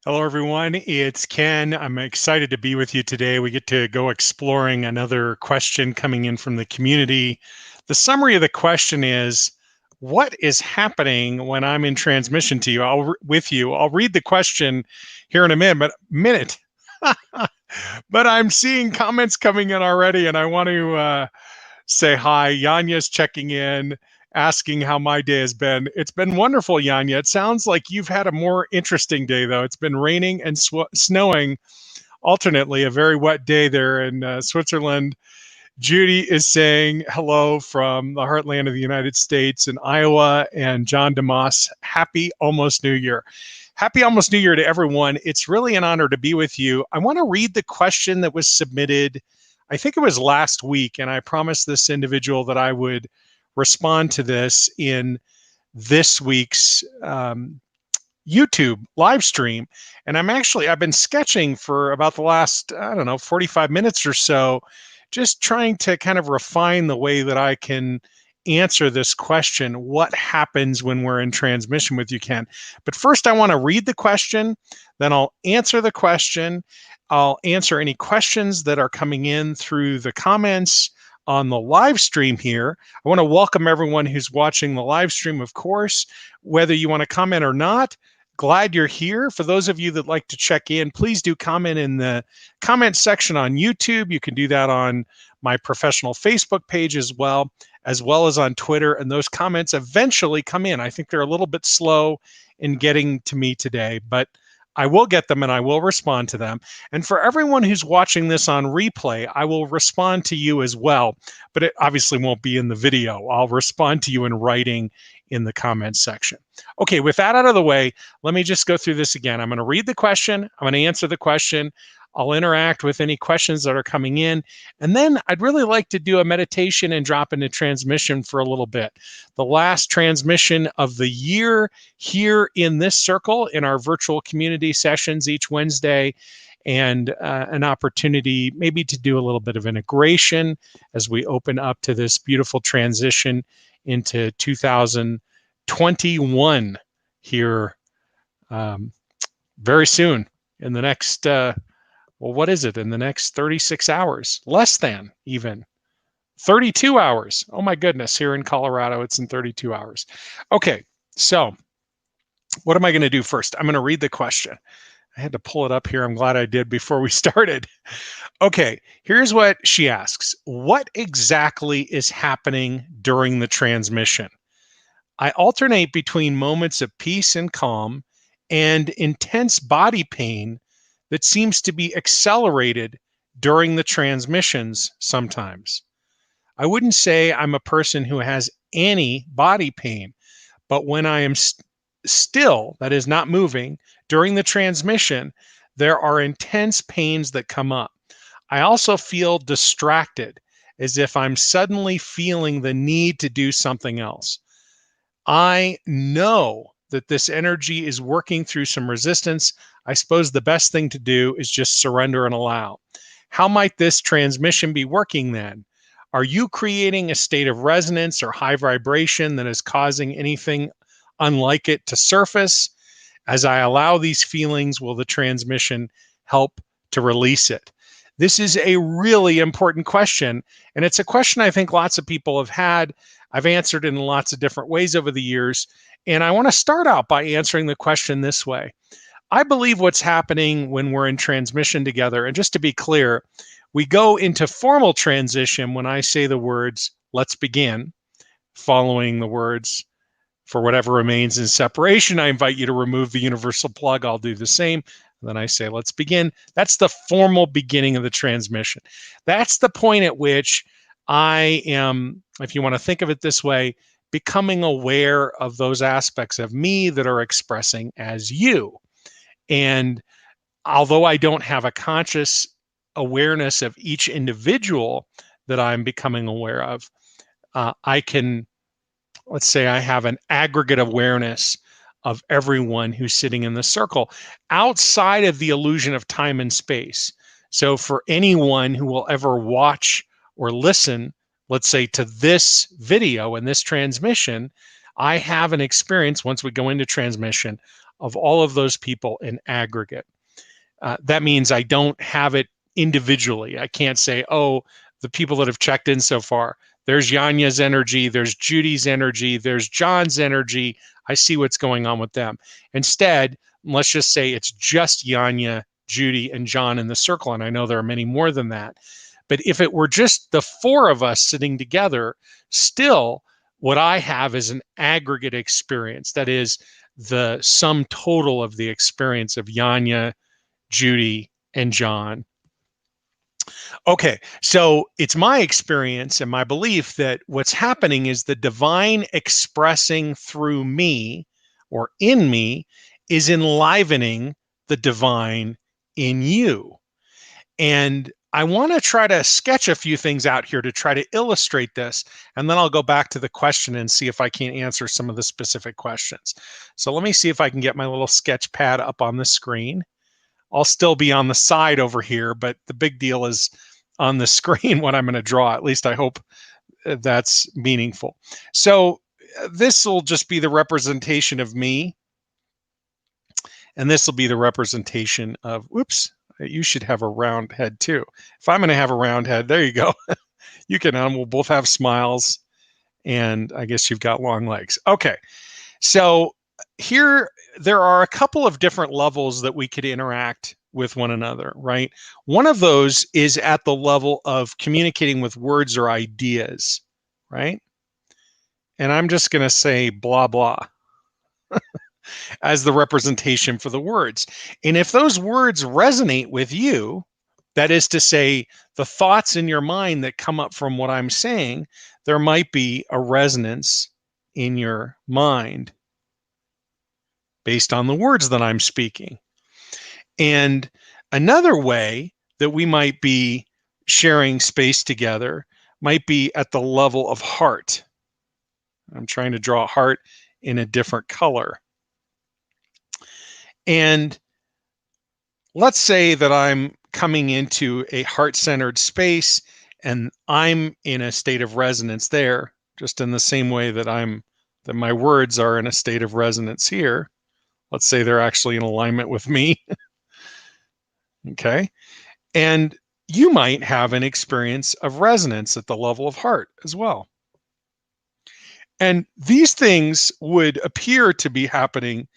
Hello, everyone. It's Ken. I'm excited to be with you today. We get to go exploring another question coming in from the community. The summary of the question is, what is happening when I'm in transmission to you? With you. I'll read the question here in a minute. But I'm seeing comments coming in already, and I want to say hi. Yanya's checking in, asking how my day has been. It's been wonderful, Yanya. It sounds like you've had a more interesting day, though. It's been raining and snowing alternately, a very wet day there in Switzerland. Judy is saying hello from the heartland of the United States in Iowa, and John DeMoss, happy almost New Year. Happy almost New Year to everyone. It's really an honor to be with you. I want to read the question that was submitted, I think it was last week, and I promised this individual that I would respond to this in this week's YouTube live stream. And I've been sketching for about the last, 45 minutes or so, just trying to kind of refine the way that I can answer this question. What happens when we're in transmission with you, Ken? But first, I want to read the question, then I'll answer the question. I'll answer any questions that are coming in through the comments on the live stream here. I want to welcome everyone who's watching the live stream, of course, whether you want to comment or not. Glad you're here. For those of you that like to check in, please do comment in the comment section on YouTube. You can do that on my professional Facebook page as well as on Twitter. And those comments eventually come in. I think they're a little bit slow in getting to me today, but I will get them and I will respond to them. And for everyone who's watching this on replay, I will respond to you as well, but it obviously won't be in the video. I'll respond to you in writing in the comments section. Okay, with that out of the way, let me just go through this again. I'm going to read the question. I'm going to answer the question. I'll interact with any questions that are coming in. And then I'd really like to do a meditation and drop into transmission for a little bit. The last transmission of the year here in this circle in our virtual community sessions each Wednesday, and an opportunity maybe to do a little bit of integration as we open up to this beautiful transition into 2021 here very soon in the next what is it, in the next 36 hours? Less than even 32 hours. Oh my goodness, here in Colorado, it's in 32 hours. Okay, so what am I going to do first? I'm going to read the question. I had to pull it up here. I'm glad I did before we started. Okay, here's what she asks. What exactly is happening during the transmission? I alternate between moments of peace and calm and intense body pain that seems to be accelerated during the transmissions sometimes. I wouldn't say I'm a person who has any body pain, but when I am still, that is not moving, during the transmission, there are intense pains that come up. I also feel distracted, as if I'm suddenly feeling the need to do something else. I know that this energy is working through some resistance. I suppose the best thing to do is just surrender and allow. How might this transmission be working then? Are you creating a state of resonance or high vibration that is causing anything unlike it to surface? As I allow these feelings, will the transmission help to release it? This is a really important question, and it's a question I think lots of people have had. I've answered in lots of different ways over the years, and I want to start out by answering the question this way. I believe what's happening when we're in transmission together, and just to be clear, we go into formal transition when I say the words, let's begin, following the words, for whatever remains in separation. I invite you to remove the universal plug. I'll do the same. And then I say, let's begin. That's the formal beginning of the transmission. That's the point at which I am, if you want to think of it this way, becoming aware of those aspects of me that are expressing as you. And although I don't have a conscious awareness of each individual that I'm becoming aware of, I can, let's say I have an aggregate awareness of everyone who's sitting in the circle outside of the illusion of time and space. So for anyone who will ever watch or listen, let's say, to this video and this transmission, I have an experience once we go into transmission of all of those people in aggregate. That means I don't have it individually. I can't say, oh, the people that have checked in so far, there's Yanya's energy, there's Judy's energy, there's John's energy. I see what's going on with them. Instead, let's just say it's just Yanya, Judy, and John in the circle. And I know there are many more than that. But if it were just the four of us sitting together, still what I have is an aggregate experience. That is the sum total of the experience of Yanya, Judy, and John. Okay, so it's my experience and my belief that what's happening is the divine expressing through me or in me is enlivening the divine in you. And I want to try to sketch a few things out here to try to illustrate this, and then I'll go back to the question and see if I can answer some of the specific questions. So let me see if I can get my little sketch pad up on the screen. I'll still be on the side over here, but the big deal is on the screen what I'm going to draw. At least I hope that's meaningful. So this will just be the representation of me, and this will be the representation of, whoops, you should have a round head too. If I'm going to have a round head, there you go. You can, we'll both have smiles, and I guess you've got long legs. Okay, so here there are a couple of different levels that we could interact with one another, right? One of those is at the level of communicating with words or ideas, right? And I'm just going to say blah, blah as the representation for the words. And if those words resonate with you, that is to say, the thoughts in your mind that come up from what I'm saying, there might be a resonance in your mind based on the words that I'm speaking. And another way that we might be sharing space together might be at the level of heart. I'm trying to draw a heart in a different color. And let's say that I'm coming into a heart-centered space and I'm in a state of resonance there, just in the same way that my words are in a state of resonance here. Let's say they're actually in alignment with me. Okay. And you might have an experience of resonance at the level of heart as well. And these things would appear to be happening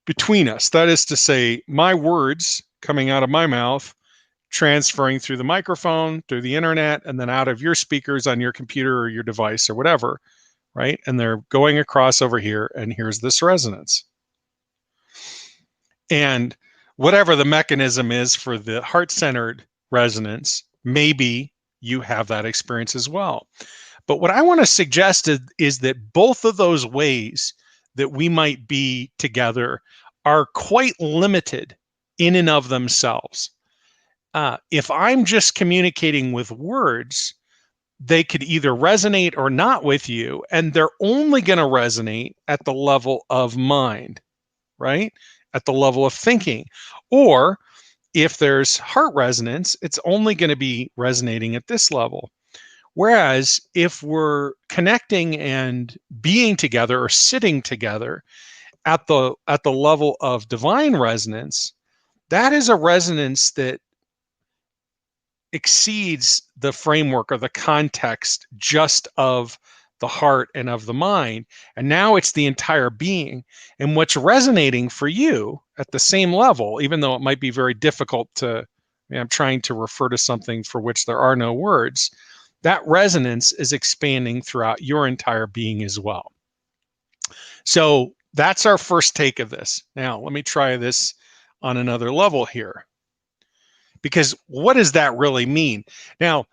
between us. That is to say, my words coming out of my mouth, transferring through the microphone, through the internet, and then out of your speakers on your computer or your device or whatever, right? And they're going across over here, and here's this resonance. And whatever the mechanism is for the heart-centered resonance, maybe you have that experience as well. But what I want to suggest is that both of those ways that we might be together are quite limited in and of themselves. If I'm just communicating with words, they could either resonate or not with you, and they're only going to resonate at the level of mind, right? At the level of thinking. Or if there's heart resonance, it's only going to be resonating at this level. Whereas if we're connecting and being together or sitting together at the level of divine resonance, that is a resonance that exceeds the framework or the context just of the heart and of the mind. And now it's the entire being. And what's resonating for you at the same level, even though it might be very difficult to, I'm trying to refer to something for which there are no words, that resonance is expanding throughout your entire being as well. So that's our first take of this. Now, let me try this on another level here. Because what does that really mean? Now,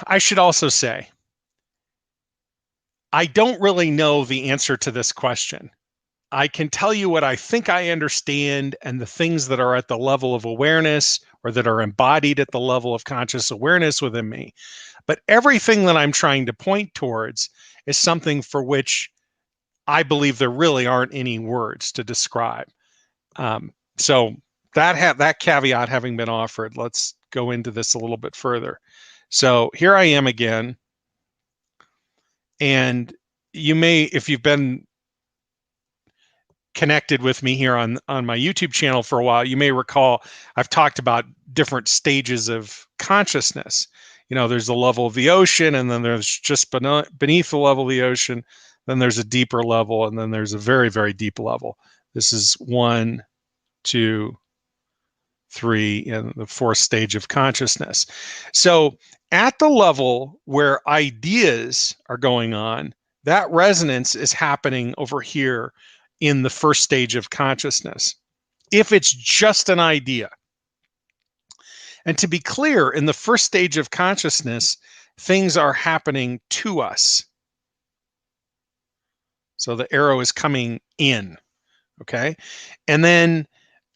I should also say, I don't really know the answer to this question. I can tell you what I think I understand and the things that are at the level of awareness or that are embodied at the level of conscious awareness within me. But everything that I'm trying to point towards is something for which I believe there really aren't any words to describe. So that caveat having been offered, let's go into this a little bit further. So here I am again. And you may, if you've been connected with me here on my YouTube channel for a while, you may recall I've talked about different stages of consciousness. There's the level of the ocean, and then there's just beneath the level of the ocean, then there's a deeper level, and then there's a very, very deep level. This is 1, 2, 3, and the fourth stage of consciousness. So at the level where ideas are going on, that resonance is happening over here in the first stage of consciousness, if it's just an idea. And to be clear, in the first stage of consciousness, things are happening to us. So the arrow is coming in, okay? And then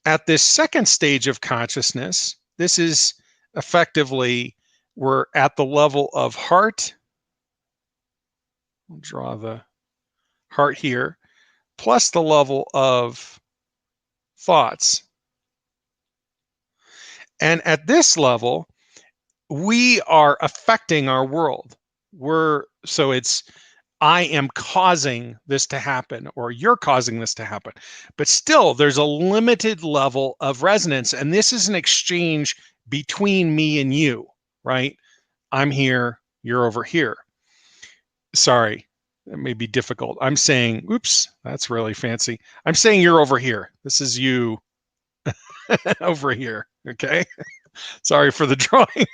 at this second stage of consciousness, this is effectively, we're at the level of heart. I'll draw the heart here, plus the level of thoughts. And at this level, we are affecting our world. So it's, I am causing this to happen, or you're causing this to happen. But still, there's a limited level of resonance. And this is an exchange between me and you, right? I'm here, you're over here. Sorry, it may be difficult. I'm saying, oops, that's really fancy. I'm saying you're over here. This is you over here, okay? Sorry for the drawing.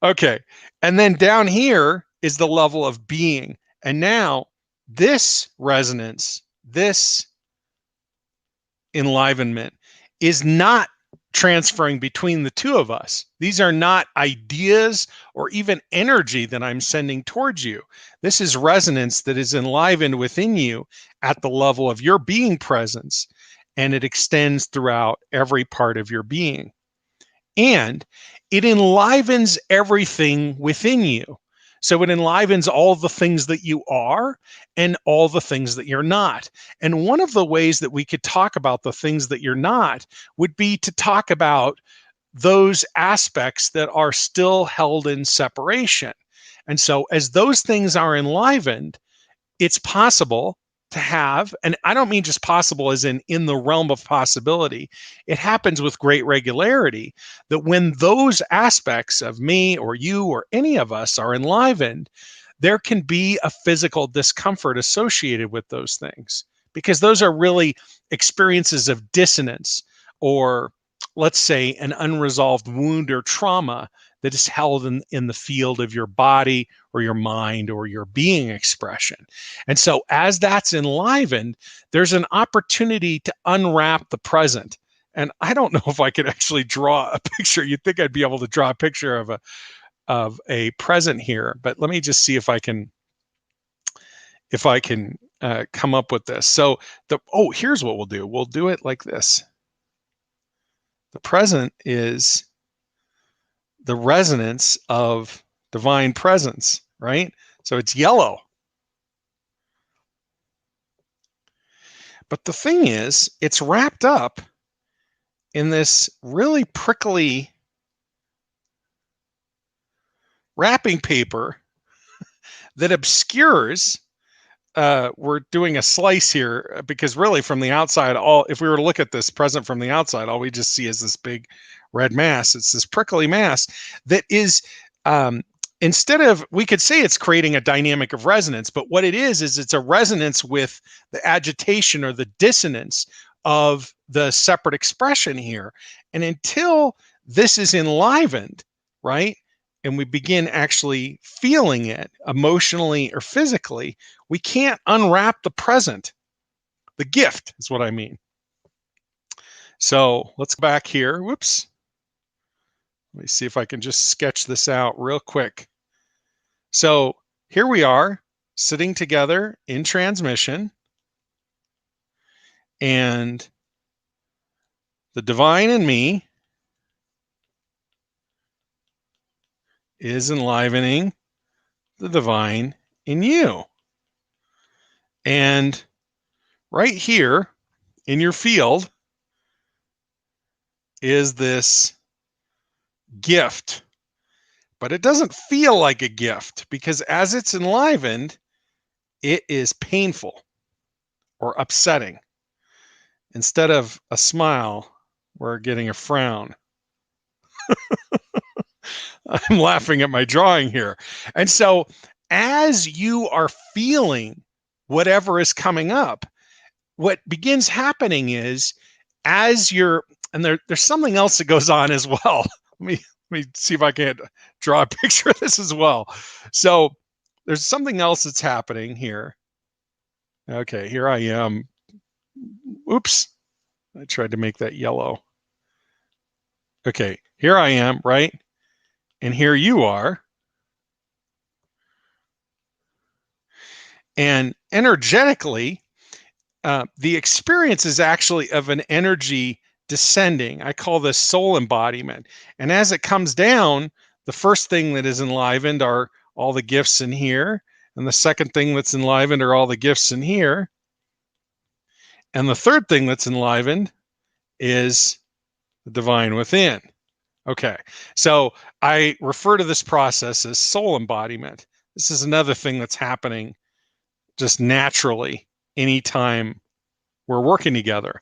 Okay, and then down here is the level of being. And now this resonance, this enlivenment is not transferring between the two of us. These are not ideas or even energy that I'm sending towards you. This is resonance that is enlivened within you at the level of your being presence, and it extends throughout every part of your being. And it enlivens everything within you. So it enlivens all the things that you are and all the things that you're not. And one of the ways that we could talk about the things that you're not would be to talk about those aspects that are still held in separation. And so as those things are enlivened, it's possible to have, and I don't mean just possible as in the realm of possibility, it happens with great regularity, that when those aspects of me or you or any of us are enlivened, there can be a physical discomfort associated with those things, because those are really experiences of dissonance, or let's say an unresolved wound or trauma that is held in the field of your body or your mind or your being expression. And so as that's enlivened, there's an opportunity to unwrap the present. And I don't know if I could actually draw a picture. You'd think I'd be able to draw a picture of a present here, but let me just see if I can come up with this. So here's what we'll do. We'll do it like this. The present is the resonance of divine presence, right? So it's yellow. But the thing is, it's wrapped up in this really prickly wrapping paper that obscures. We're doing a slice here because really from the outside, if we were to look at this present from the outside, all we just see is this big red mass. It's this prickly mass that is, instead of, we could say it's creating a dynamic of resonance, but what it is it's a resonance with the agitation or the dissonance of the separate expression here. And until this is enlivened, right, and we begin actually feeling it emotionally or physically, we can't unwrap the present. The gift is what I mean. So let's go back here. Whoops. Let me see if I can just sketch this out real quick. So here we are sitting together in transmission, and the divine in me is enlivening the divine in you. And right here in your field is this gift, but it doesn't feel like a gift because as it's enlivened, it is painful or upsetting. instead of a smile, we're getting a frown. I'm laughing at my drawing here. And so as you are feeling whatever is coming up, what begins happening is as you're, and there's something else that goes on as well. Let me see if I can draw a picture of this as well. So there's something else that's happening here. Okay, here I am. Oops, I tried to make that yellow. Okay, here I am, right? And here you are. And energetically, the experience is actually of an energy descending. I call this soul embodiment. And as it comes down, the first thing that is enlivened are all the gifts in here. And the second thing that's enlivened are all the gifts in here. And the third thing that's enlivened is the divine within. Okay, so I refer to this process as soul embodiment. This is another thing that's happening just naturally anytime we're working together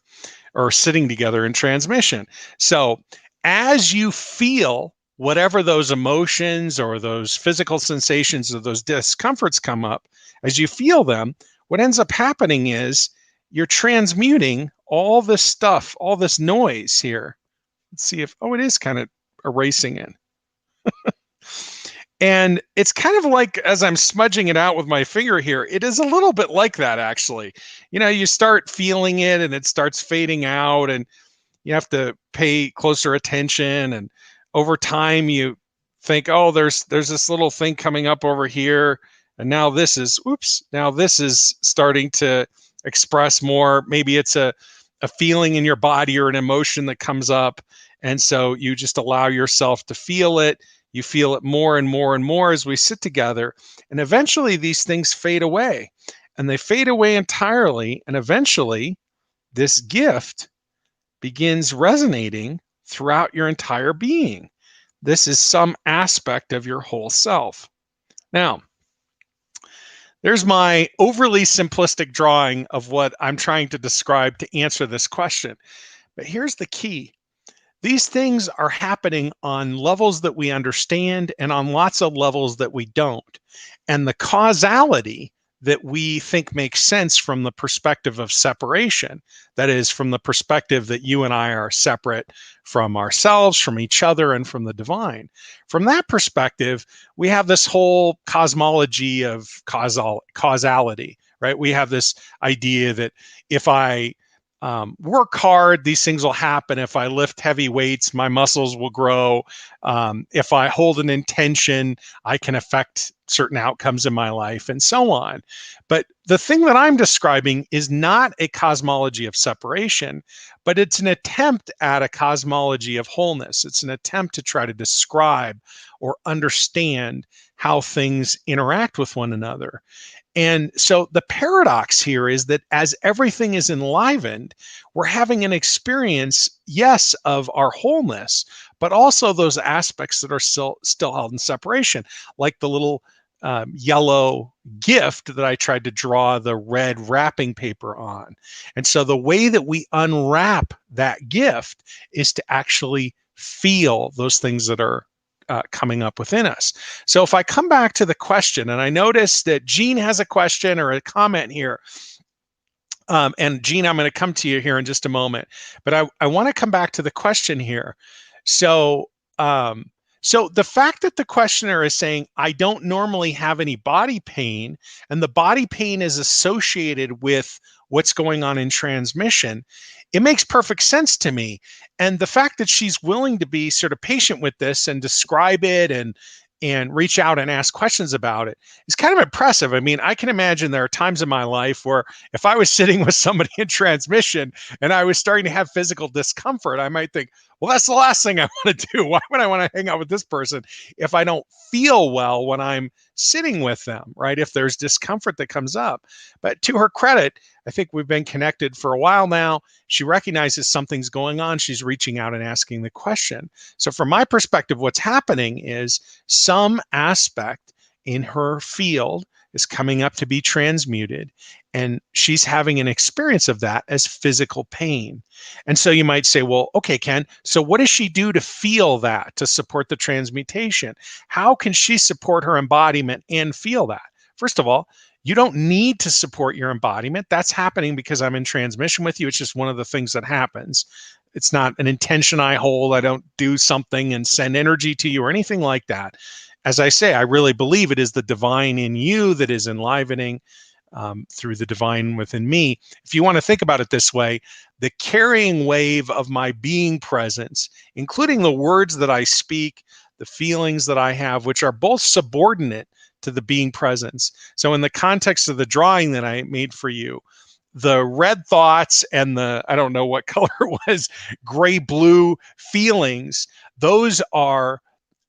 or sitting together in transmission. So as you feel whatever those emotions or those physical sensations or those discomforts come up, as you feel them, what ends up happening is you're transmuting all this stuff, all this noise here. Let's see if, oh, it is kind of erasing it. And it's kind of like, as I'm smudging it out with my finger here, it is a little bit like that, actually. You know, you start feeling it and it starts fading out, and you have to pay closer attention. And over time, you think, oh, there's this little thing coming up over here. And now this is, oops, now this is starting to express more. Maybe it's a feeling in your body or an emotion that comes up. And so you just allow yourself to feel it. You feel it more and more and more as we sit together. And eventually these things fade away, and they fade away entirely. And eventually this gift begins resonating throughout your entire being. This is some aspect of your whole self. Now, there's my overly simplistic drawing of what I'm trying to describe to answer this question. But here's the key. These things are happening on levels that we understand and on lots of levels that we don't. And the causality that we think makes sense from the perspective of separation, that is, from the perspective that you and I are separate from ourselves, from each other, and from the divine. From that perspective, we have this whole cosmology of causality, right? We have this idea that if I work hard, these things will happen. If I lift heavy weights, my muscles will grow. If I hold an intention, I can affect certain outcomes in my life, and so on. But the thing that I'm describing is not a cosmology of separation, but it's an attempt at a cosmology of wholeness. It's an attempt to try to describe or understand how things interact with one another. And so the paradox here is that as everything is enlivened, we're having an experience, yes, of our wholeness, but also those aspects that are still held in separation, like the little yellow gift that I tried to draw the red wrapping paper on. And so the way that we unwrap that gift is to actually feel those things that are coming up within us. So if I come back to the question, and I notice that Jean has a question or a comment here, and Jean, I'm going to come to you here in just a moment, but I want to come back to the question here. So, so the fact that the questioner is saying, I don't normally have any body pain, and the body pain is associated with what's going on in transmission, it makes perfect sense to me. And the fact that she's willing to be sort of patient with this and describe it and reach out and ask questions about it is kind of impressive. I mean, I can imagine there are times in my life where if I was sitting with somebody in transmission and I was starting to have physical discomfort, I might think, well, that's the last thing I want to do. Why would I want to hang out with this person if I don't feel well when I'm sitting with them, right? If there's discomfort that comes up. But to her credit, I think we've been connected for a while now. She recognizes something's going on. She's reaching out and asking the question. So from my perspective, what's happening is some aspect in her field is coming up to be transmuted, and she's having an experience of that as physical pain. And so you might say, well, okay, Ken, so what does she do to feel that, to support the transmutation? How can she support her embodiment and feel that? First of all, you don't need to support your embodiment. That's happening because I'm in transmission with you. It's just one of the things that happens. It's not an intention I hold. I don't do something and send energy to you or anything like that. As I say, I really believe it is the divine in you that is enlivening through the divine within me. If you want to think about it this way, the carrying wave of my being presence, including the words that I speak, the feelings that I have, which are both subordinate to the being presence. So in the context of the drawing that I made for you, the red thoughts and the, I don't know what color it was, gray blue feelings, those are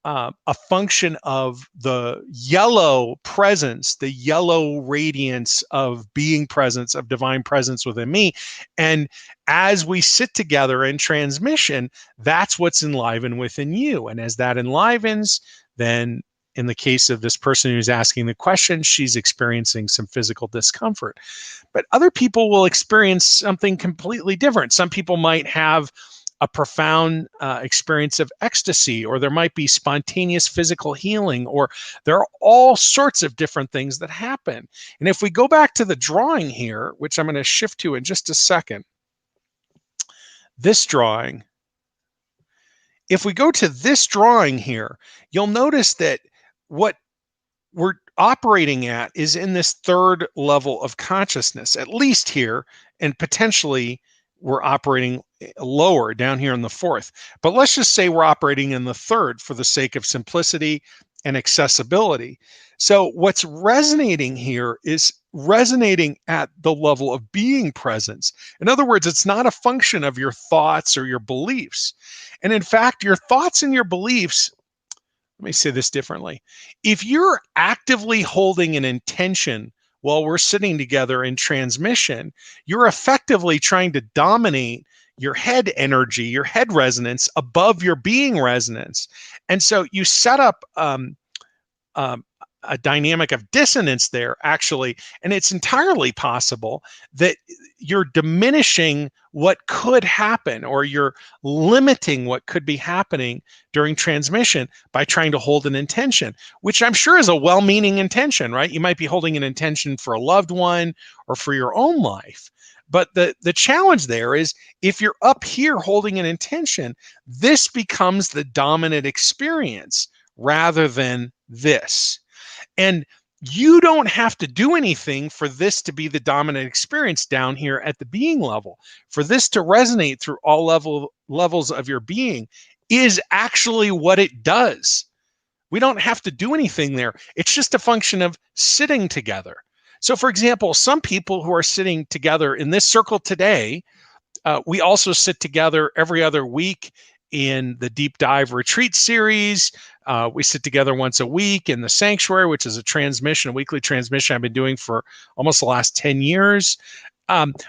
a function of the yellow presence, the yellow radiance of being presence, of divine presence within me. And as we sit together in transmission, that's what's enlivened within you. And as that enlivens, then in the case of this person who's asking the question, she's experiencing some physical discomfort. But other people will experience something completely different. Some people might have a profound experience of ecstasy, or there might be spontaneous physical healing, or there are all sorts of different things that happen. And if we go back to the drawing here, which I'm going to shift to in just a second, this drawing, if we go to this drawing here, you'll notice that what we're operating at is in this third level of consciousness, at least here, and potentially we're operating lower down here in the fourth. But let's just say we're operating in the third for the sake of simplicity and accessibility. So what's resonating here is resonating at the level of being presence. In other words, it's not a function of your thoughts or your beliefs. And in fact, your thoughts and your beliefs, let me say this differently. If you're actively holding an intention while we're sitting together in transmission, you're effectively trying to dominate your head energy, your head resonance above your being resonance. And so you set up um, a dynamic of dissonance there, actually. And it's entirely possible that you're diminishing what could happen, or you're limiting what could be happening during transmission by trying to hold an intention, which I'm sure is a well-meaning intention, right? You might be holding an intention for a loved one or for your own life. But the challenge there is, if you're up here holding an intention, this becomes the dominant experience rather than this. And you don't have to do anything for this to be the dominant experience down here at the being level. For this to resonate through all levels of your being is actually what it does. We don't have to do anything there. It's just a function of sitting together. So, for example, some people who are sitting together in this circle today, we also sit together every other week in the deep dive retreat series. We sit together once a week in the sanctuary, which is a weekly transmission I've been doing for almost the last 10 years.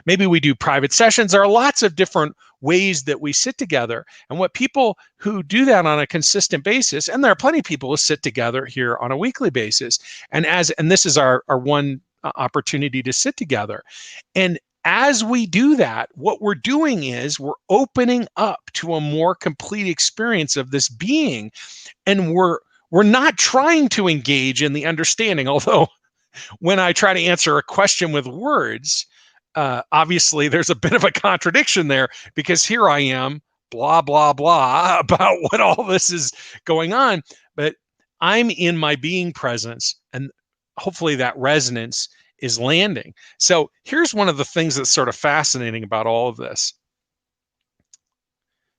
Maybe we do private sessions. There are lots of different ways that we sit together. And what people who do that on a consistent basis, and there are plenty of people who sit together here on a weekly basis, and this is our one opportunity to sit together. And as we do that, what we're doing is we're opening up to a more complete experience of this being. And we're not trying to engage in the understanding, although when I try to answer a question with words, obviously there's a bit of a contradiction there, because here I am, blah, blah, blah, about what all this is going on. But I'm in my being presence, and hopefully that resonance is landing. So here's one of the things that's sort of fascinating about all of this.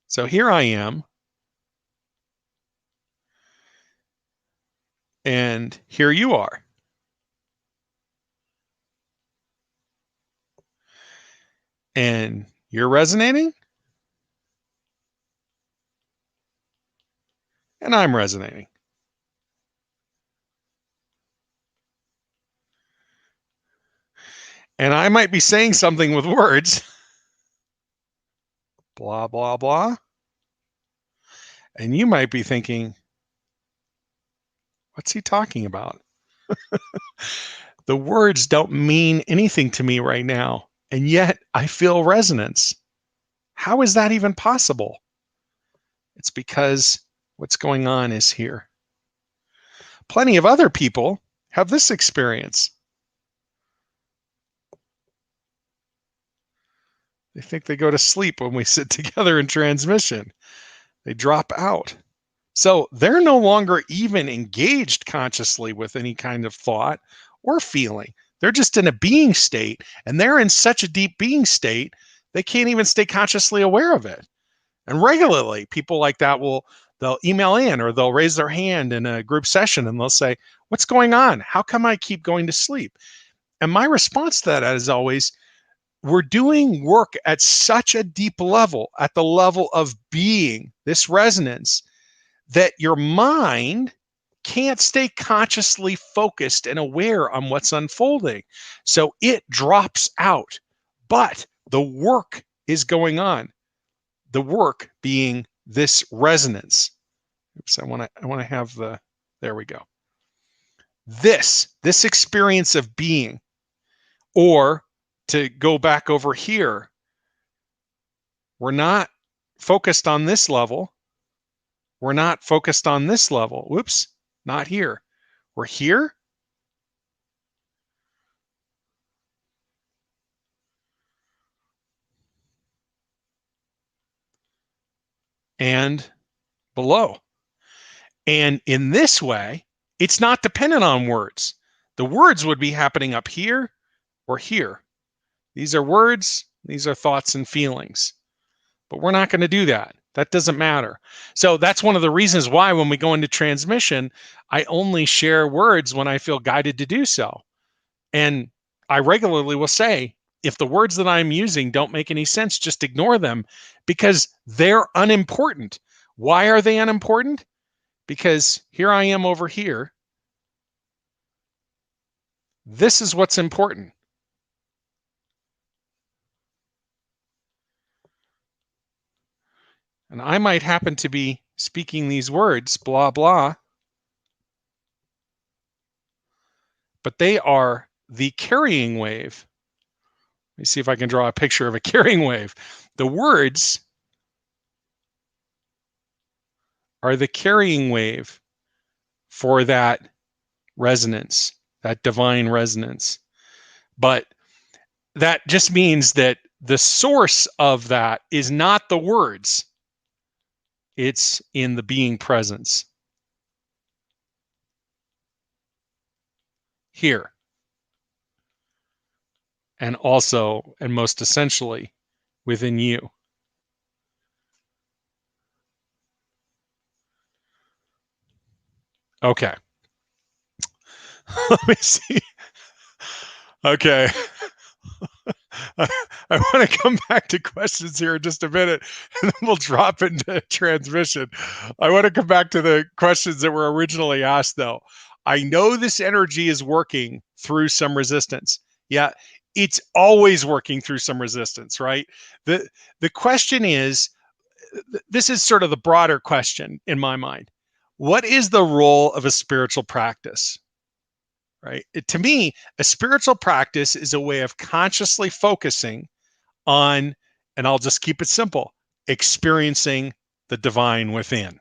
So here I am, and here you are. And you're resonating, and I'm resonating. And I might be saying something with words, blah, blah, blah. And you might be thinking, what's he talking about? The words don't mean anything to me right now, and yet I feel resonance. How is that even possible? It's because what's going on is here. Plenty of other people have this experience. They think they go to sleep when we sit together in transmission. They drop out. So they're no longer even engaged consciously with any kind of thought or feeling. They're just in a being state, and they're in such a deep being state, they can't even stay consciously aware of it. And regularly, people like that they'll email in or they'll raise their hand in a group session and they'll say, "What's going on? How come I keep going to sleep?" And my response to that is always, we're doing work at such a deep level, at the level of being, this resonance, that your mind can't stay consciously focused and aware on what's unfolding. So it drops out. But the work is going on. The work being this resonance. Oops, I want to have there we go. This experience of being, or to go back over here, we're not focused on this level. We're not focused on this level. Whoops, not here. We're here. And below. And in this way, it's not dependent on words. The words would be happening up here or here. These are words, these are thoughts and feelings. But we're not going to do that. That doesn't matter. So that's one of the reasons why when we go into transmission, I only share words when I feel guided to do so. And I regularly will say, if the words that I'm using don't make any sense, just ignore them because they're unimportant. Why are they unimportant? Because here I am over here. This is what's important. And I might happen to be speaking these words, blah, blah, but they are the carrying wave. Let me see if I can draw a picture of a carrying wave. The words are the carrying wave for that resonance, that divine resonance. But that just means that the source of that is not the words. It's in the being presence. Here. And also, and most essentially, within you. Okay. Let me see. Okay. I want to come back to questions here in just a minute, and then we'll drop into transmission. I want to come back to the questions that were originally asked, though. I know this energy is working through some resistance. Yeah, it's always working through some resistance, right? The question is, this is sort of the broader question in my mind. What is the role of a spiritual practice? Right? To me, a spiritual practice is a way of consciously focusing on, and I'll just keep it simple, experiencing the divine within.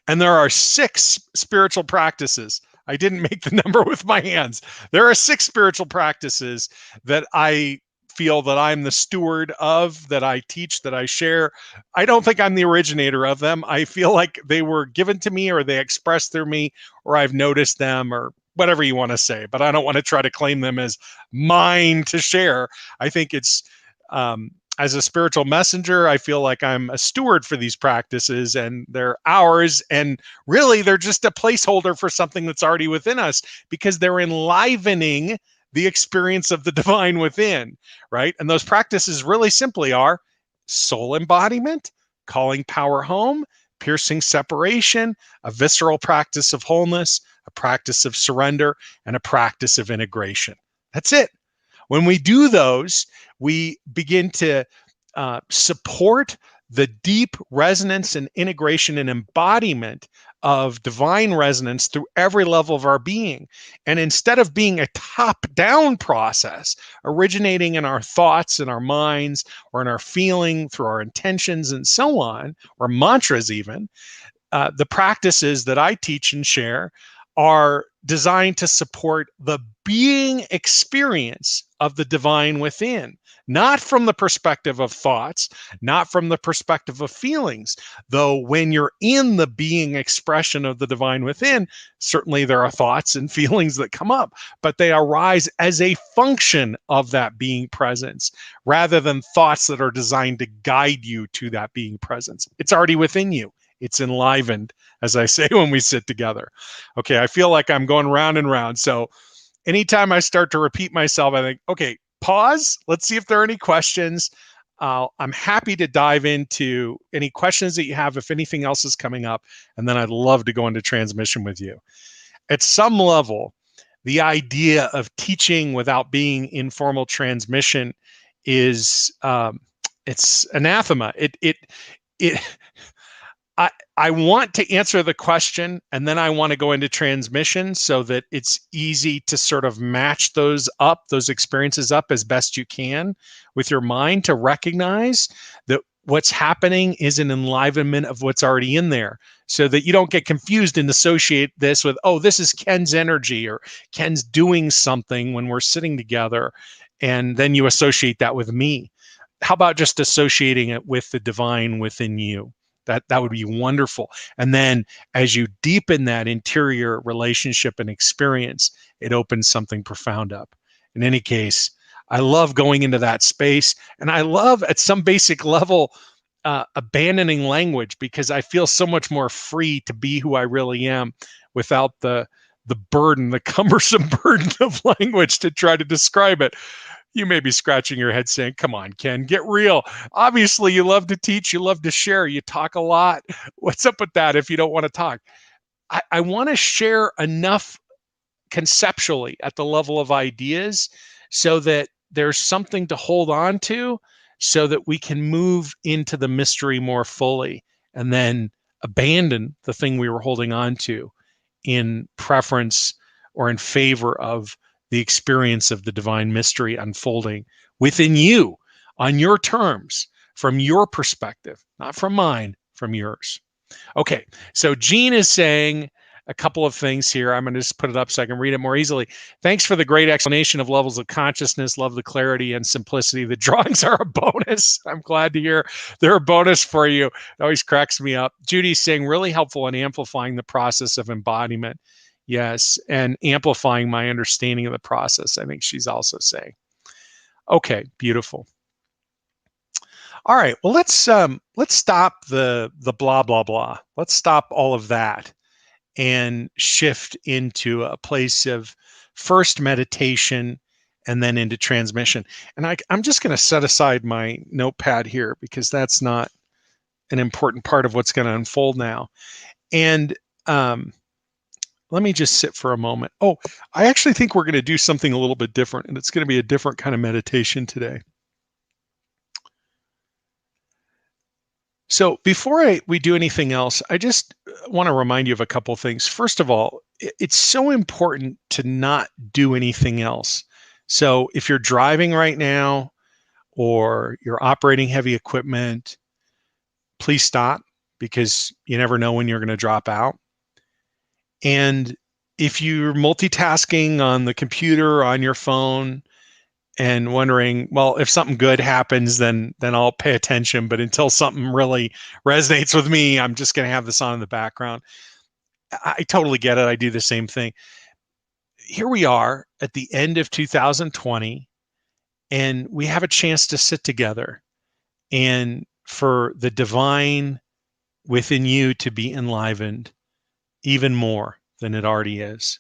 And there are 6 spiritual practices. I didn't make the number with my hands. There are 6 spiritual practices that I feel that I'm the steward of, that I teach, that I share. I don't think I'm the originator of them. I feel like they were given to me, or they expressed through me, or I've noticed them, or whatever you want to say, but I don't want to try to claim them as mine to share. I think it's, as a spiritual messenger, I feel like I'm a steward for these practices, and they're ours. And really, they're just a placeholder for something that's already within us, because they're enlivening the experience of the divine within, right? And those practices really simply are soul embodiment, calling power home, piercing separation, a visceral practice of wholeness, a practice of surrender, and a practice of integration. That's it. When we do those, we begin to support the deep resonance and integration and embodiment of divine resonance through every level of our being. And instead of being a top-down process originating in our thoughts and our minds or in our feeling through our intentions and so on, or mantras even, the practices that I teach and share are designed to support the being experience of the divine within, not from the perspective of thoughts, not from the perspective of feelings. Though when you're in the being expression of the divine within, certainly there are thoughts and feelings that come up, but they arise as a function of that being presence rather than thoughts that are designed to guide you to that being presence. It's already within you. It's enlivened, as I say when we sit together. Okay, I feel like I'm going round and round. So anytime I start to repeat myself, I think, okay, pause. Let's see if there are any questions. I'm happy to dive into any questions that you have if anything else is coming up. And then I'd love to go into transmission with you. At some level, the idea of teaching without being in formal transmission is it's anathema. It I want to answer the question and then I want to go into transmission so that it's easy to sort of match those experiences up as best you can with your mind to recognize that what's happening is an enlivenment of what's already in there so that you don't get confused and associate this with, oh, this is Ken's energy or Ken's doing something when we're sitting together. And then you associate that with me. How about just associating it with the divine within you? That would be wonderful. And then as you deepen that interior relationship and experience, it opens something profound up. In any case, I love going into that space. And I love at some basic level, abandoning language because I feel so much more free to be who I really am without the burden, the cumbersome burden of language to try to describe it. You may be scratching your head saying, come on, Ken, get real. Obviously, you love to teach, you love to share, you talk a lot. What's up with that if you don't want to talk? I want to share enough conceptually at the level of ideas so that there's something to hold on to so that we can move into the mystery more fully and then abandon the thing we were holding on to in preference or in favor of the experience of the divine mystery unfolding within you on your terms, from your perspective, not from mine, from yours. Okay, so Jean is saying a couple of things here. I'm going to just put it up so I can read it more easily. Thanks for the great explanation of levels of consciousness. Love the clarity and simplicity. The drawings are a bonus. I'm glad to hear they're a bonus for you. It always cracks me up. Judy's saying really helpful in amplifying the process of embodiment. Yes, and amplifying my understanding of the process, I think she's also saying. Okay, beautiful. All right, well, let's stop the blah, blah, blah. Let's stop all of that and shift into a place of first meditation and then into transmission. And I'm just going to set aside my notepad here because that's not an important part of what's going to unfold now. And let me just sit for a moment. Oh, I actually think we're going to do something a little bit different, and it's going to be a different kind of meditation today. So before we do anything else, I just want to remind you of a couple of things. First of all, it's so important to not do anything else. So if you're driving right now or you're operating heavy equipment, please stop because you never know when you're going to drop out. And if you're multitasking on the computer, on your phone, and wondering, well, if something good happens, then I'll pay attention. But until something really resonates with me, I'm just going to have this on in the background. I totally get it. I do the same thing. Here we are at the end of 2020, and we have a chance to sit together and for the divine within you to be enlivened even more than it already is.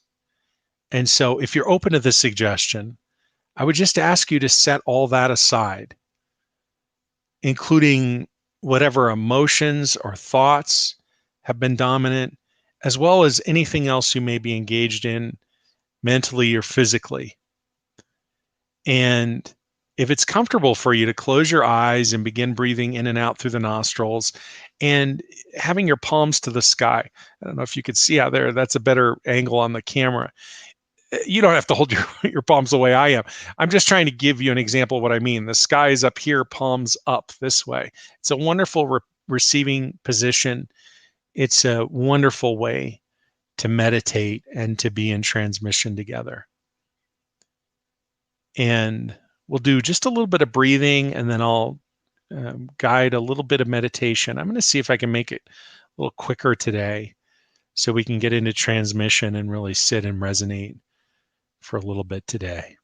And so if you're open to this suggestion, I would just ask you to set all that aside, including whatever emotions or thoughts have been dominant, as well as anything else you may be engaged in mentally or physically. And If it's comfortable for you to close your eyes and begin breathing in and out through the nostrils and having your palms to the sky. I don't know if you could see out there, that's a better angle on the camera. You don't have to hold your palms the way I am. I'm just trying to give you an example of what I mean. The sky is up here, palms up this way. It's a wonderful receiving position. It's a wonderful way to meditate and to be in transmission together. And we'll do just a little bit of breathing, and then I'll guide a little bit of meditation. I'm going to see if I can make it a little quicker today so we can get into transmission and really sit and resonate for a little bit today.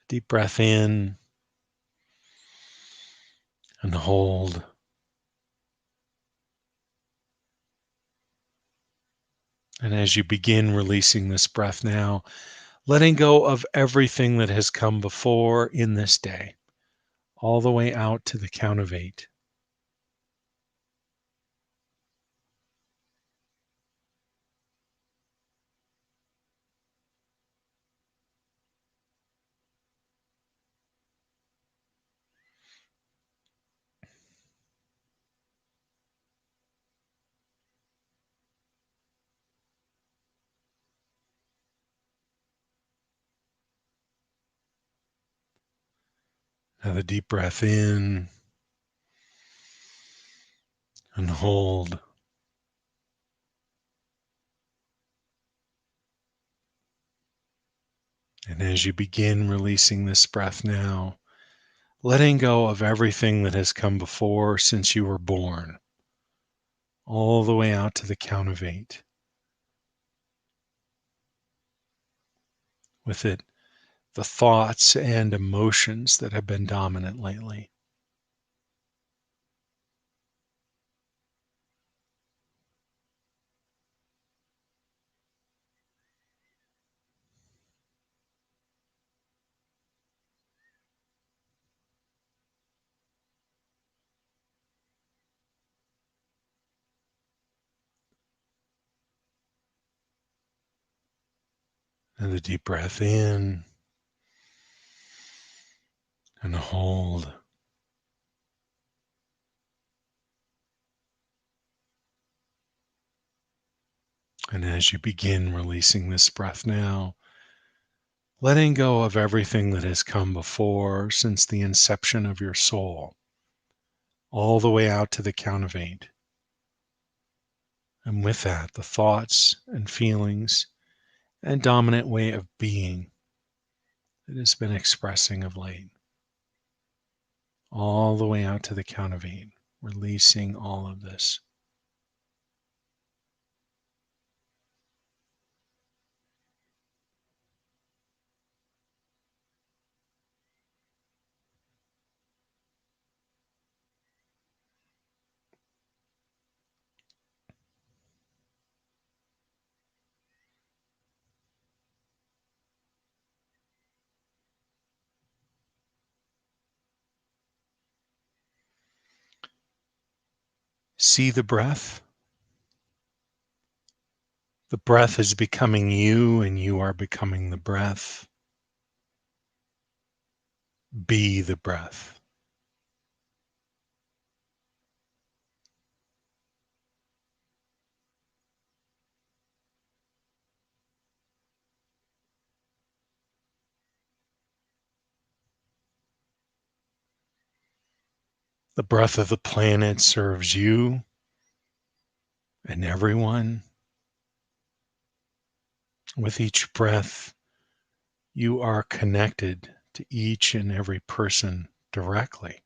Deep breath in and hold. And as you begin releasing this breath now, letting go of everything that has come before in this day, all the way out to the count of 8. Another deep breath in and hold. And as you begin releasing this breath now, letting go of everything that has come before since you were born, all the way out to the count of 8. With it, the thoughts and emotions that have been dominant lately. And the deep breath in and hold. And as you begin releasing this breath now, letting go of everything that has come before since the inception of your soul, all the way out to the count of 8. And with that, the thoughts and feelings and dominant way of being that has been expressing of late, all the way out to the count of 8, releasing all of this. See the breath. The breath is becoming you, and you are becoming the breath. Be the breath. The breath of the planet serves you and everyone. With each breath, you are connected to each and every person directly.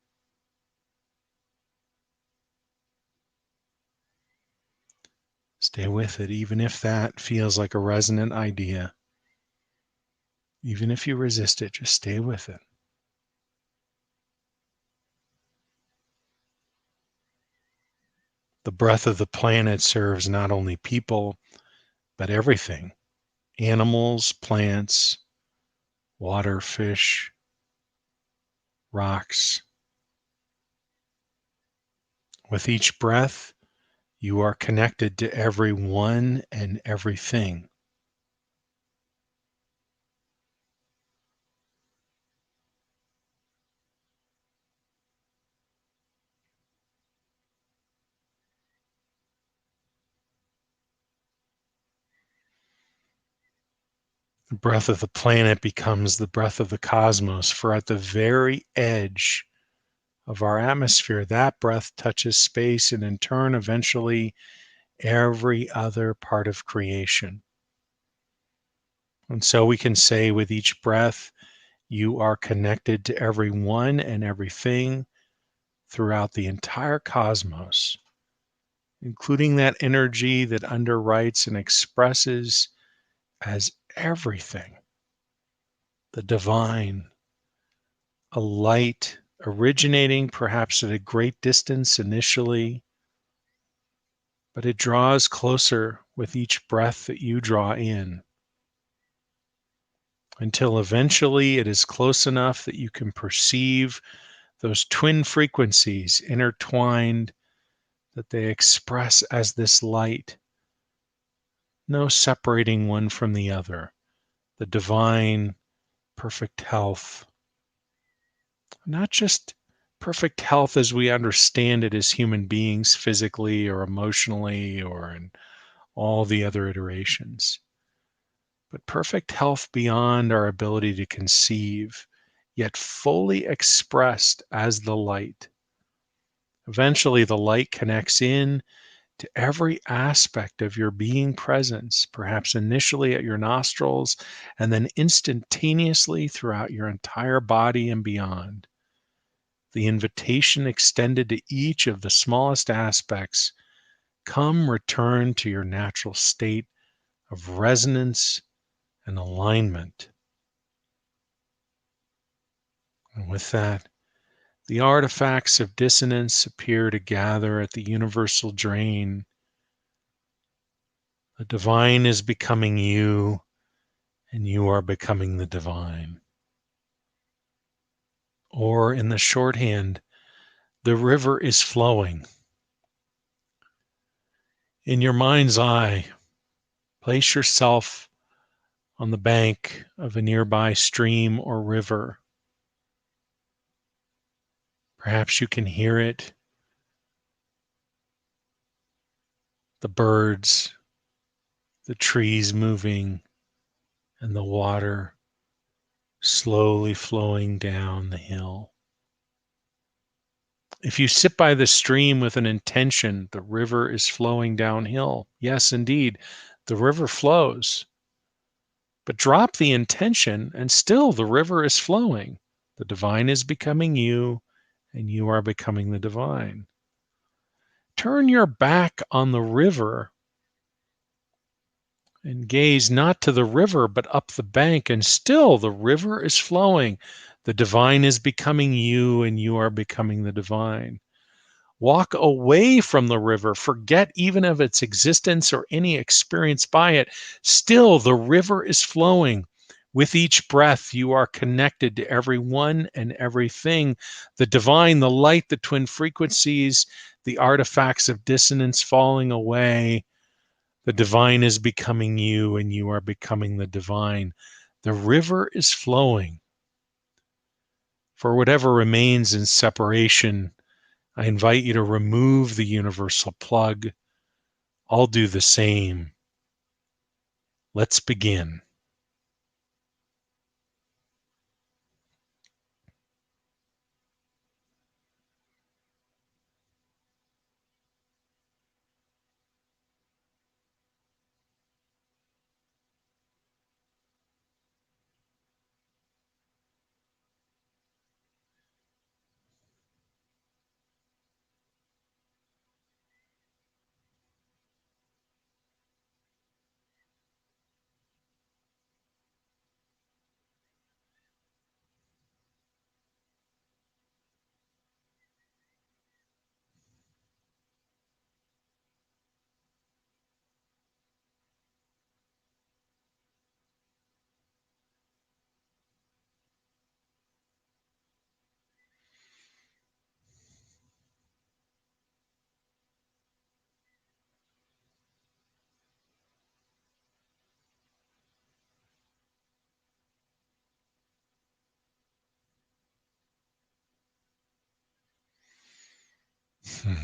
Stay with it, even if that feels like a resonant idea. Even if you resist it, just stay with it. The breath of the planet serves not only people, but everything. Animals, plants, water, fish, rocks. With each breath, you are connected to everyone and everything. The breath of the planet becomes the breath of the cosmos, for at the very edge of our atmosphere, that breath touches space and in turn, eventually, every other part of creation. And so we can say with each breath, you are connected to everyone and everything throughout the entire cosmos, including that energy that underwrites and expresses as everything, the divine, a light originating perhaps at a great distance initially, but it draws closer with each breath that you draw in until eventually it is close enough that you can perceive those twin frequencies intertwined, that they express as this light, no separating one from the other, the divine perfect health. Not just perfect health as we understand it as human beings, physically or emotionally or in all the other iterations, but perfect health beyond our ability to conceive, yet fully expressed as the light. Eventually, the light connects in to every aspect of your being presence, perhaps initially at your nostrils, and then instantaneously throughout your entire body and beyond. The invitation extended to each of the smallest aspects: come return to your natural state of resonance and alignment. And with that, the artifacts of dissonance appear to gather at the universal drain. The divine is becoming you, and you are becoming the divine. Or in the shorthand, the river is flowing. In your mind's eye, place yourself on the bank of a nearby stream or river. Perhaps you can hear it, the birds, the trees moving, and the water slowly flowing down the hill. If you sit by the stream with an intention, the river is flowing downhill. Yes, indeed, the river flows. But drop the intention, and still the river is flowing. The divine is becoming you, and you are becoming the divine. Turn your back on the river and gaze not to the river, but up the bank, and still the river is flowing. The divine is becoming you, and you are becoming the divine. Walk away from the river, forget even of its existence or any experience by it. Still, the river is flowing. With each breath, you are connected to everyone and everything. The divine, the light, the twin frequencies, the artifacts of dissonance falling away. The divine is becoming you, and you are becoming the divine. The river is flowing. For whatever remains in separation, I invite you to remove the universal plug. I'll do the same. Let's begin. Hmm.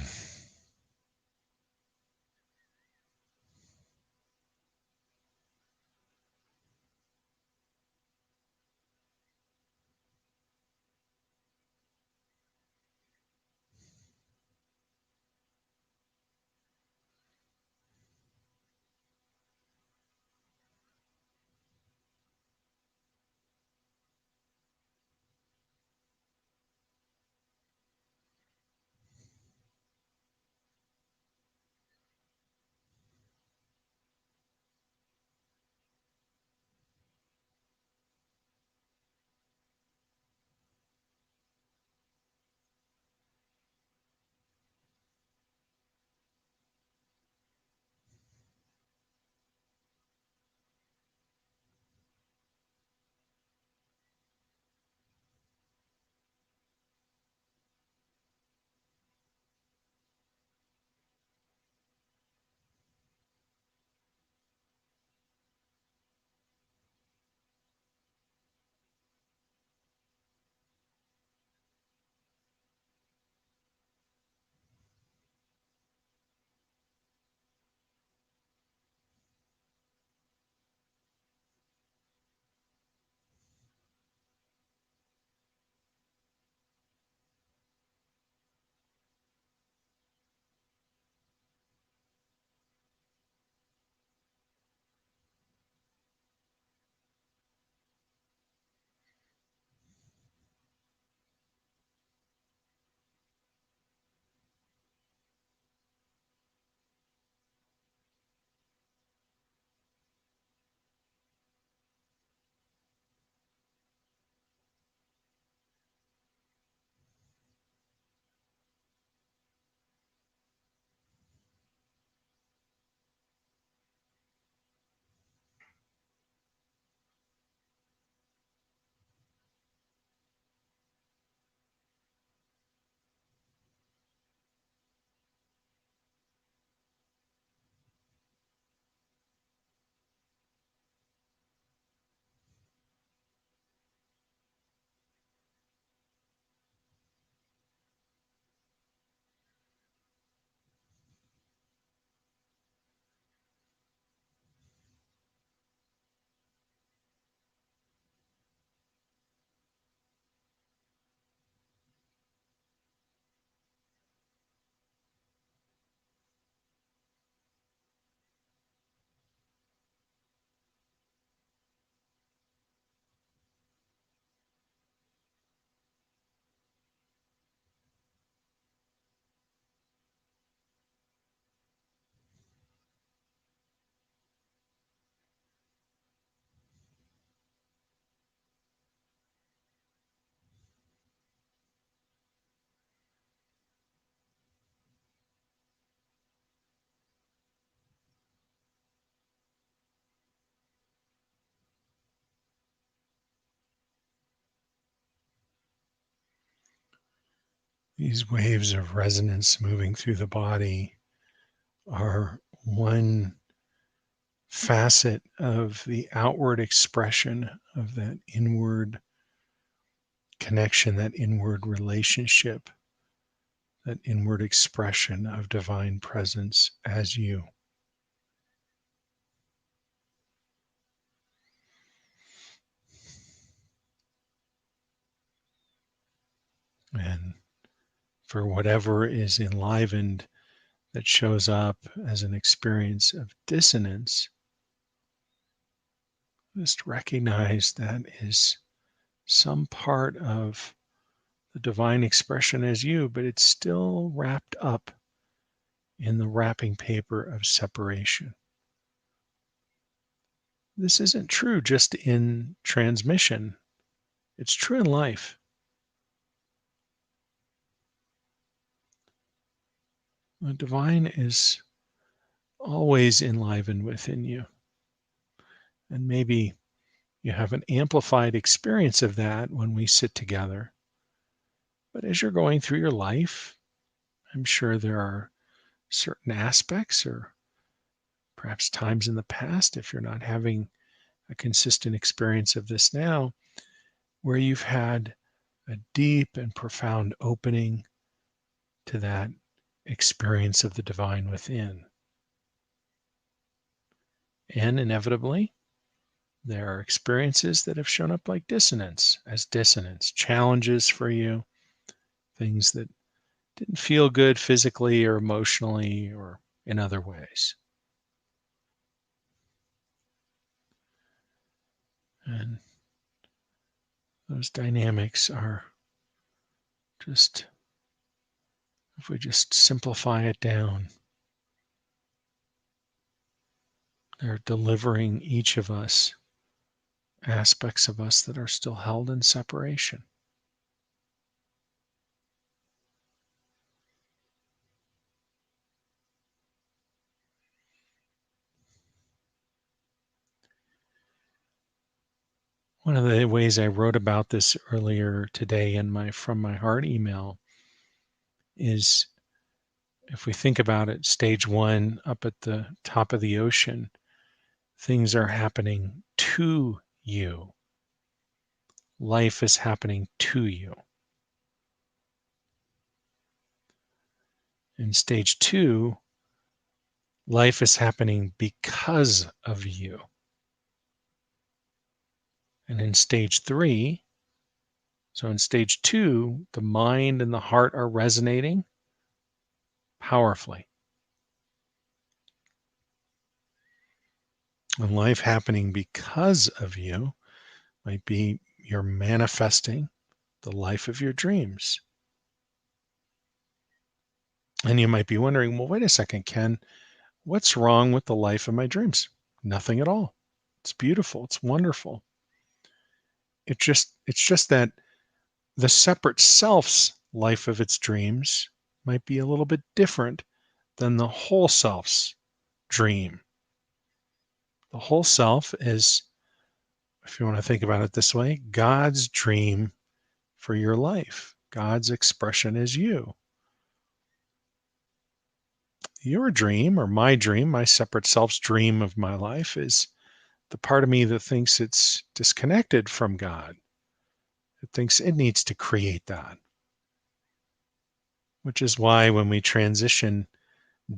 These waves of resonance moving through the body are one facet of the outward expression of that inward connection, that inward relationship, that inward expression of divine presence as you. And for whatever is enlivened that shows up as an experience of dissonance, just recognize that is some part of the divine expression as you, but it's still wrapped up in the wrapping paper of separation. This isn't true just in transmission, it's true in life. The divine is always enlivened within you. And maybe you have an amplified experience of that when we sit together. But as you're going through your life, I'm sure there are certain aspects or perhaps times in the past, if you're not having a consistent experience of this now, where you've had a deep and profound opening to that experience of the divine within. And inevitably, there are experiences that have shown up like dissonance, challenges for you, things that didn't feel good physically or emotionally or in other ways. And those dynamics are just, if we just simplify it down, they're delivering each of us aspects of us that are still held in separation. One of the ways I wrote about this earlier today in my From My Heart email is, if we think about it, stage one, up at the top of the ocean, things are happening to you. Life is happening to you. In stage two, life is happening because of you. And in stage three, so in stage two, the mind and the heart are resonating powerfully. And life happening because of you might be you're manifesting the life of your dreams. And you might be wondering, well, wait a second, Ken, what's wrong with the life of my dreams? Nothing at all. It's beautiful. It's wonderful. It's just that the separate self's life of its dreams might be a little bit different than the whole self's dream. The whole self is, if you want to think about it this way, God's dream for your life. God's expression is you. Your dream, or my dream, my separate self's dream of my life, is the part of me that thinks it's disconnected from God. It thinks it needs to create that. Which is why when we transition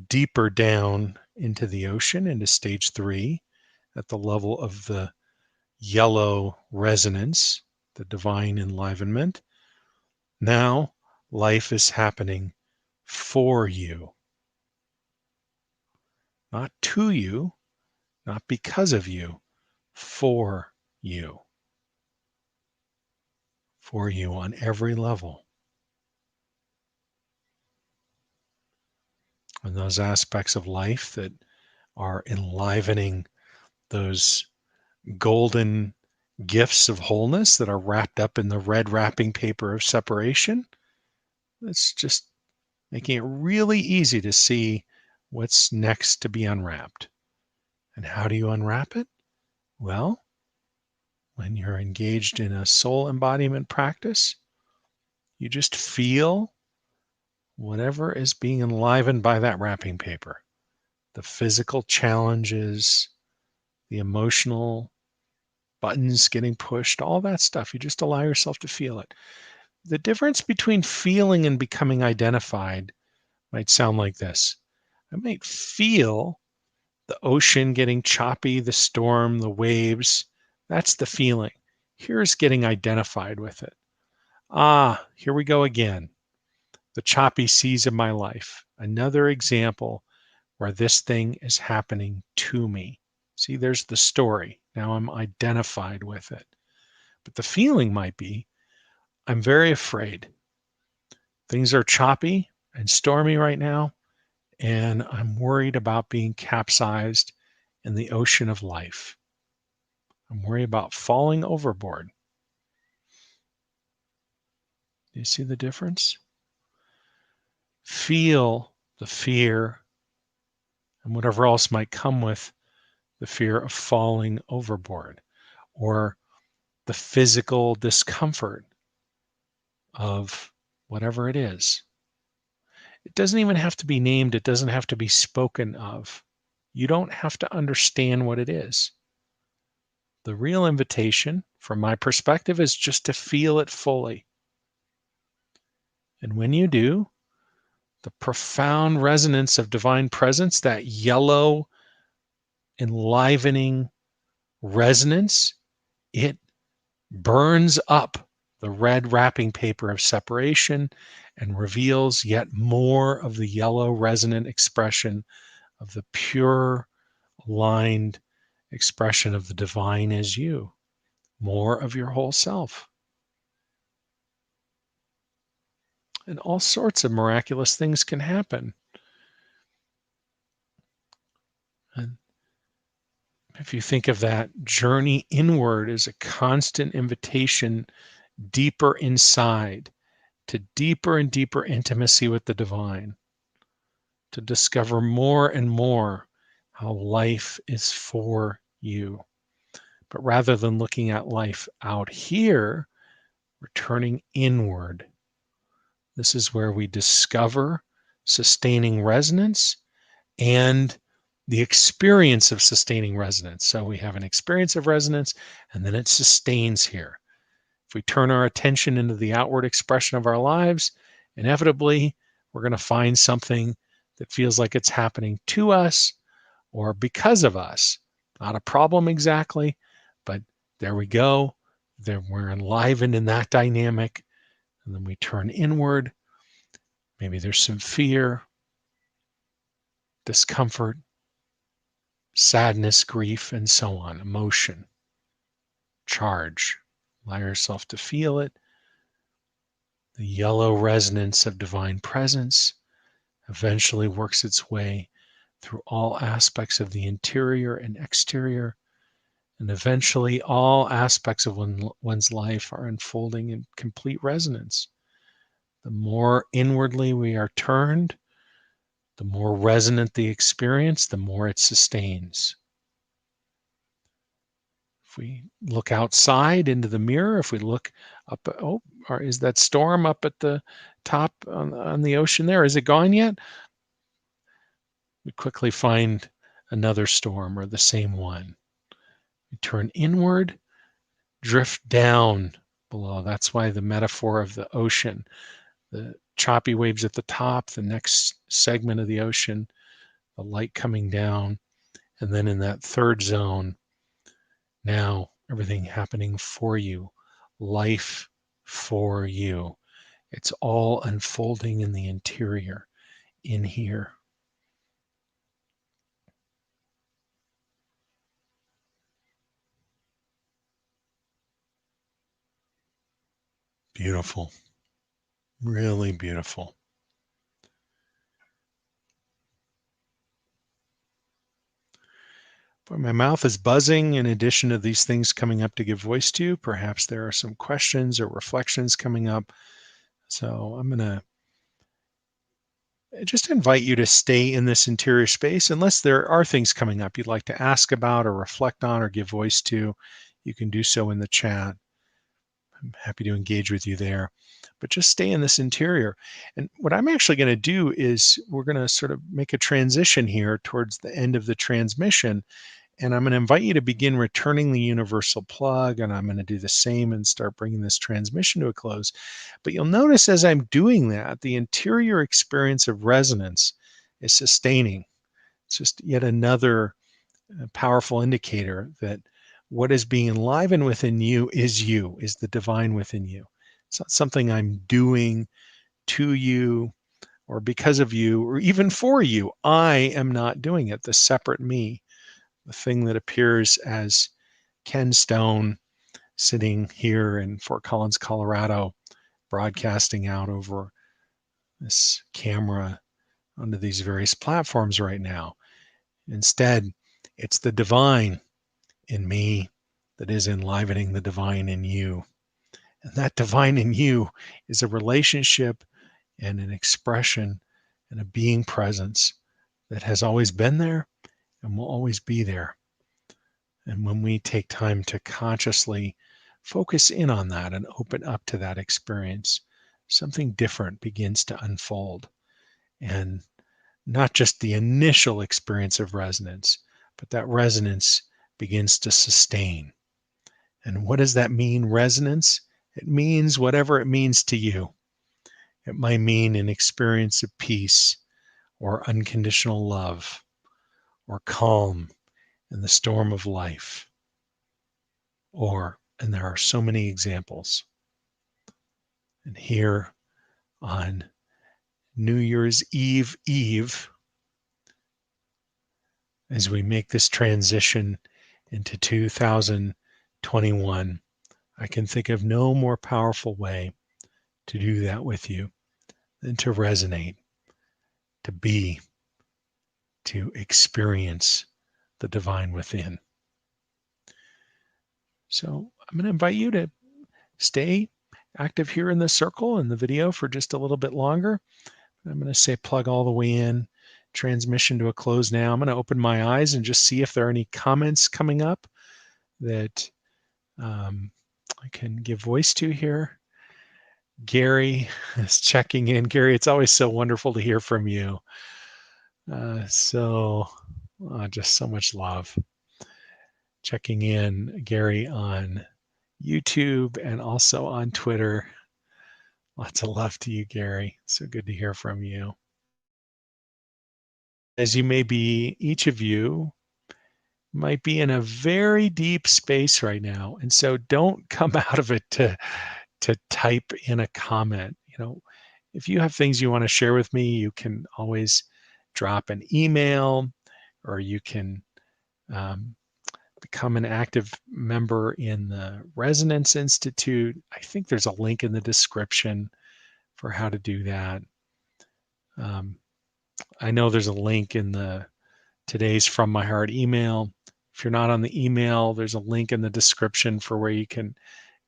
deeper down into the ocean, into stage three, at the level of the yellow resonance, the divine enlivenment, now life is happening for you. Not to you, not because of you, for you. For you on every level. And those aspects of life that are enlivening those golden gifts of wholeness that are wrapped up in the red wrapping paper of separation, it's just making it really easy to see what's next to be unwrapped. And how do you unwrap it? Well, when you're engaged in a soul embodiment practice, you just feel whatever is being enlivened by that wrapping paper, the physical challenges, the emotional buttons getting pushed, all that stuff. You just allow yourself to feel it. The difference between feeling and becoming identified might sound like this. I might feel the ocean getting choppy, the storm, the waves. That's the feeling. Here's getting identified with it. Ah, here we go again. The choppy seas of my life. Another example where this thing is happening to me. See, there's the story. Now I'm identified with it. But the feeling might be, I'm very afraid. Things are choppy and stormy right now, and I'm worried about being capsized in the ocean of life. I'm worried about falling overboard. Do you see the difference? Feel the fear and whatever else might come with the fear of falling overboard, or the physical discomfort of whatever it is. It doesn't even have to be named. It doesn't have to be spoken of. You don't have to understand what it is. The real invitation, from my perspective, is just to feel it fully. And when you do, the profound resonance of divine presence, that yellow, enlivening resonance, it burns up the red wrapping paper of separation and reveals yet more of the yellow resonant expression of the pure, aligned expression of the divine as you, more of your whole self. And all sorts of miraculous things can happen. And if you think of that journey inward as a constant invitation deeper inside to deeper and deeper intimacy with the divine, to discover more and more how life is for you. But rather than looking at life out here, returning inward. This is where we discover sustaining resonance and the experience of sustaining resonance. So we have an experience of resonance, and then it sustains here. If we turn our attention into the outward expression of our lives, inevitably we're going to find something that feels like it's happening to us or because of us. Not a problem exactly, but there we go. There we're enlivened in that dynamic. And then we turn inward. Maybe there's some fear, discomfort, sadness, grief, and so on, emotion, charge. Allow yourself to feel it. The yellow resonance of divine presence eventually works its way through all aspects of the interior and exterior, and eventually all aspects of one's life are unfolding in complete resonance. The more inwardly we are turned, the more resonant the experience, the more it sustains. If we look outside into the mirror, if we look up, or is that storm up at the top on the ocean there? Is it gone yet? We quickly find another storm or the same one. We turn inward, drift down below. That's why the metaphor of the ocean, the choppy waves at the top, the next segment of the ocean, the light coming down, and then in that third zone, now everything happening for you, life for you. It's all unfolding in the interior, in here. Beautiful. Really beautiful. But my mouth is buzzing in addition to these things coming up to give voice to. Perhaps there are some questions or reflections coming up. So I'm going to just invite you to stay in this interior space. Unless there are things coming up you'd like to ask about or reflect on or give voice to, you can do so in the chat. I'm happy to engage with you there. But just stay in this interior. And what I'm actually going to do is we're going to sort of make a transition here towards the end of the transmission. And I'm going to invite you to begin returning the universal plug. And I'm going to do the same and start bringing this transmission to a close. But you'll notice as I'm doing that, the interior experience of resonance is sustaining. It's just yet another powerful indicator that what is being enlivened within you, is the divine within you. It's not something I'm doing to you or because of you or even for you. I am not doing it. The separate me, the thing that appears as Ken Stone sitting here in Fort Collins, Colorado, broadcasting out over this camera onto these various platforms right now. Instead, it's the divine in me that is enlivening the divine in you. And that divine in you is a relationship and an expression and a being presence that has always been there and will always be there. And when we take time to consciously focus in on that and open up to that experience, something different begins to unfold. And not just the initial experience of resonance, but that resonance begins to sustain. And what does that mean, resonance? It means whatever it means to you. It might mean an experience of peace or unconditional love or calm in the storm of life. And there are so many examples. And here on New Year's Eve, as we make this transition into 2021, I can think of no more powerful way to do that with you than to resonate, to be, to experience the divine within. So I'm going to invite you to stay active here in the circle in the video for just a little bit longer. I'm going to say plug all the way in, transmission to a close now. I'm going to open my eyes and just see if there are any comments coming up that I can give voice to here. Gary is checking in. Gary, it's always so wonderful to hear from you. Just so much love. Checking in, Gary, on YouTube and also on Twitter. Lots of love to you, Gary. So good to hear from you. As you may be, each of you might be in a very deep space right now. And so don't come out of it to type in a comment. If you have things you want to share with me, you can always drop an email, or you can become an active member in the Resonance Institute. I think there's a link in the description for how to do that. I know there's a link in the today's From My Heart email. If you're not on the email, there's a link in the description for where you can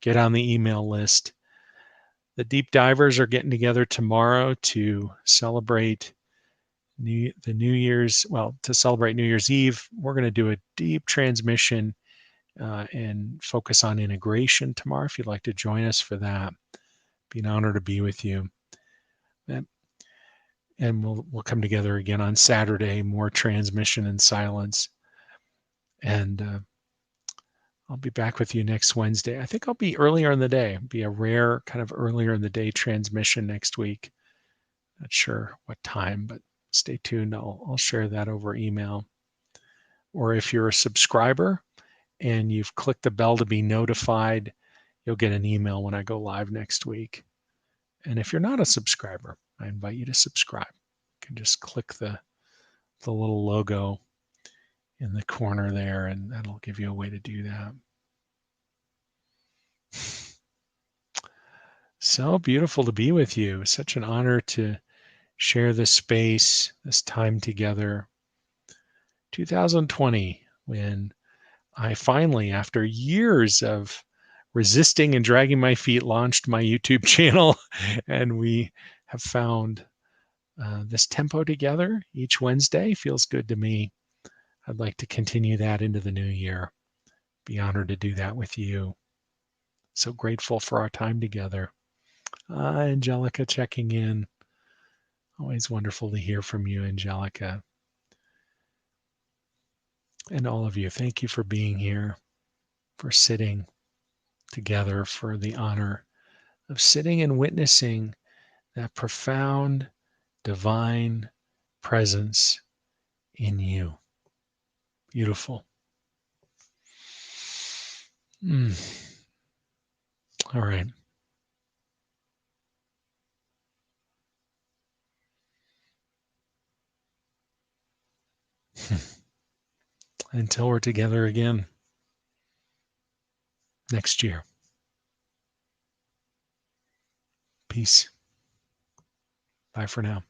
get on the email list. The deep divers are getting together tomorrow to celebrate to celebrate New Year's Eve. We're going to do a deep transmission and focus on integration tomorrow. If you'd like to join us for that, be an honor to be with you. And we'll come together again on Saturday, more transmission and silence. And I'll be back with you next Wednesday. I think I'll be earlier in the day. It'll be a rare kind of earlier in the day transmission next week. Not sure what time, but stay tuned. I'll share that over email. Or if you're a subscriber and you've clicked the bell to be notified, you'll get an email when I go live next week. And if you're not a subscriber, I invite you to subscribe. You can just click the little logo in the corner there, and that'll give you a way to do that. So beautiful to be with you. Such an honor to share this space, this time together. 2020, when I finally, after years of resisting and dragging my feet, launched my YouTube channel, and we have found this tempo together each Wednesday. Feels good to me. I'd like to continue that into the new year. Be honored to do that with you. So grateful for our time together. Angelica checking in. Always wonderful to hear from you, Angelica. And all of you, thank you for being here, for sitting together, for the honor of sitting and witnessing that profound divine presence in you. Beautiful. All right. Until we're together again next year. Peace. Bye for now.